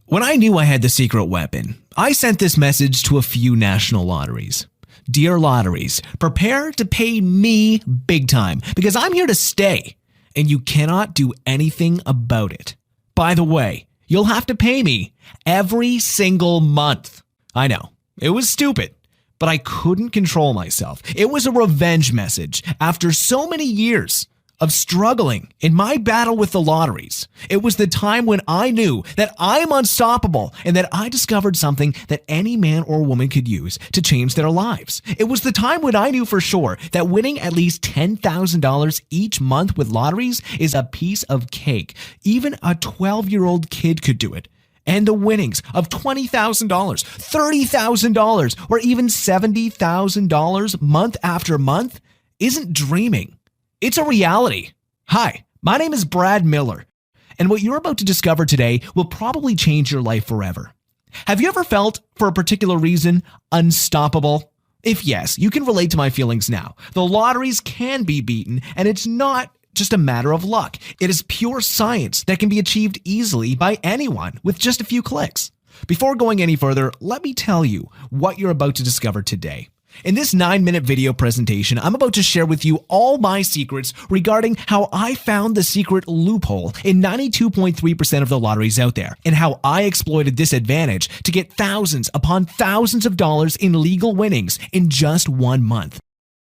When I knew I had the secret weapon, I sent this message to a few national lotteries. Dear lotteries, prepare to pay me big time because I'm here to stay and you cannot do anything about it. By the way, you'll have to pay me every single month. I know, it was stupid, but I couldn't control myself. It was a revenge message after so many years of struggling in my battle with the lotteries. It was the time when I knew that I'm unstoppable and that I discovered something that any man or woman could use to change their lives. It was the time when I knew for sure that winning at least $10,000 each month with lotteries is a piece of cake. Even a 12-year-old kid could do it. And the winnings of $20,000, $30,000, or even $70,000 month after month isn't dreaming. It's a reality. Hi, my name is Brad Miller, and what you're about to discover today will probably change your life forever. Have you ever felt, for a particular reason, unstoppable? If yes, you can relate to my feelings now. The lotteries can be beaten, and it's not just a matter of luck. It is pure science that can be achieved easily by anyone with just a few clicks. Before going any further, let me tell you what you're about to discover today. In this 9-minute video presentation, I'm about to share with you all my secrets regarding how I found the secret loophole in 92.3% of the lotteries out there, and how I exploited this advantage to get thousands upon thousands of dollars in legal winnings in just 1 month,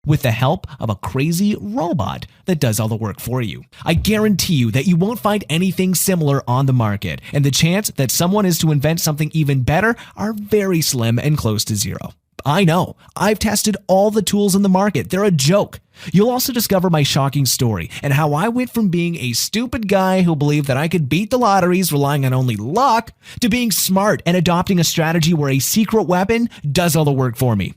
with the help of a crazy robot that does all the work for you. I guarantee you that you won't find anything similar on the market, and the chance that someone is to invent something even better are very slim and close to zero. I know. I've tested all the tools in the market. They're a joke. You'll also discover my shocking story and how I went from being a stupid guy who believed that I could beat the lotteries relying on only luck to being smart and adopting a strategy where a secret weapon does all the work for me.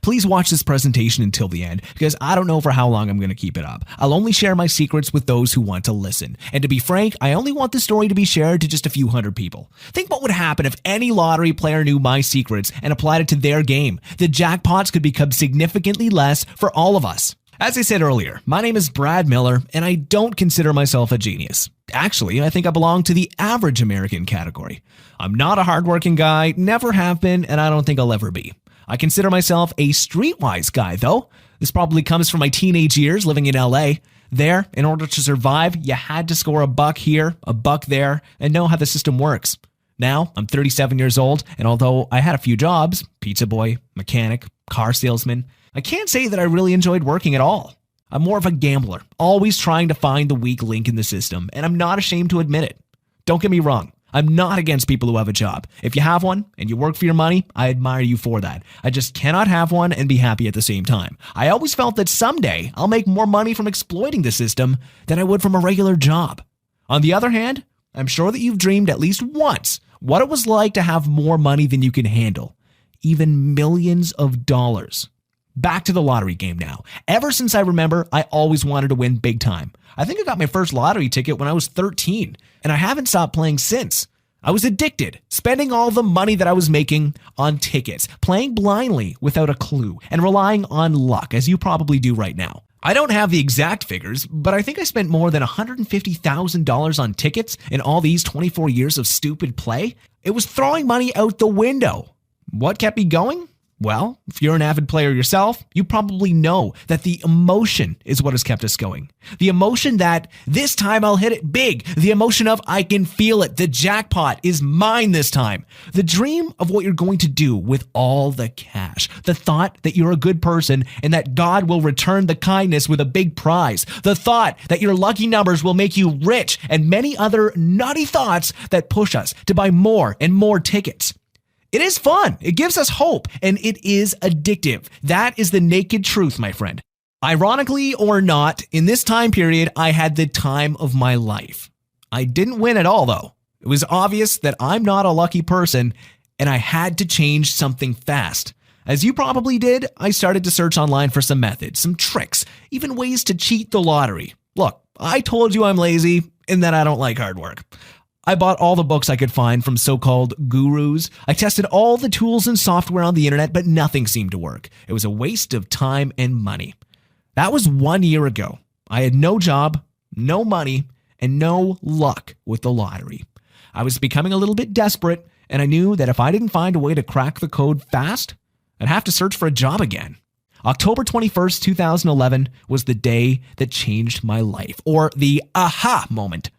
Please watch this presentation until the end because I don't know for how long I'm going to keep it up. I'll only share my secrets with those who want to listen. And to be frank, I only want the story to be shared to just a few hundred people. Think what would happen if any lottery player knew my secrets and applied it to their game. The jackpots could become significantly less for all of us. As I said earlier, my name is Brad Miller, and I don't consider myself a genius. Actually, I think I belong to the average American category. I'm not a hardworking guy, never have been, and I don't think I'll ever be. I consider myself a streetwise guy, though. This probably comes from my teenage years living in LA. There, in order to survive, you had to score a buck here, a buck there, and know how the system works. Now, I'm 37 years old, and although I had a few jobs, pizza boy, mechanic, car salesman, I can't say that I really enjoyed working at all. I'm more of a gambler, always trying to find the weak link in the system, and I'm not ashamed to admit it. Don't get me wrong. I'm not against people who have a job. If you have one and you work for your money, I admire you for that. I just cannot have one and be happy at the same time. I always felt that someday I'll make more money from exploiting the system than I would from a regular job. On the other hand, I'm sure that you've dreamed at least once what it was like to have more money than you can handle, even millions of dollars. Back to the lottery game now. Ever since I remember, I always wanted to win big time. I think I got my first lottery ticket when I was 13, and I haven't stopped playing since. I was addicted, spending all the money that I was making on tickets, playing blindly without a clue, and relying on luck, as you probably do right now. I don't have the exact figures, but I think I spent more than $150,000 on tickets in all these 24 years of stupid play. It was throwing money out the window. What kept me going? Well, if you're an avid player yourself, you probably know that the emotion is what has kept us going. The emotion that this time I'll hit it big. The emotion of I can feel it. The jackpot is mine this time. The dream of what you're going to do with all the cash. The thought that you're a good person and that God will return the kindness with a big prize. The thought that your lucky numbers will make you rich, and many other nutty thoughts that push us to buy more and more tickets. It is fun, it gives us hope, and it is addictive. That is the naked truth, my friend. Ironically or not, in this time period, I had the time of my life. I didn't win at all, though. It was obvious that I'm not a lucky person, and I had to change something fast. As you probably did, I started to search online for some methods, some tricks, even ways to cheat the lottery. Look, I told you I'm lazy and that I don't like hard work. I bought all the books I could find from so-called gurus. I tested all the tools and software on the internet, but nothing seemed to work. It was a waste of time and money. That was 1 year ago. I had no job, no money, and no luck with the lottery. I was becoming a little bit desperate, and I knew that if I didn't find a way to crack the code fast, I'd have to search for a job again. October 21st, 2011 was the day that changed my life, or the aha moment.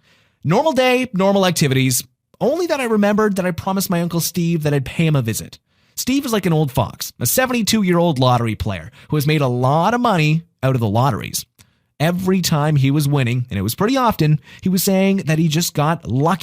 Normal day, normal activities, only that I remembered that I promised my Uncle Steve that I'd pay him a visit. Steve is like an old fox, a 72-year-old lottery player who has made a lot of money out of the lotteries. Every time he was winning, and it was pretty often, he was saying that he just got lucky.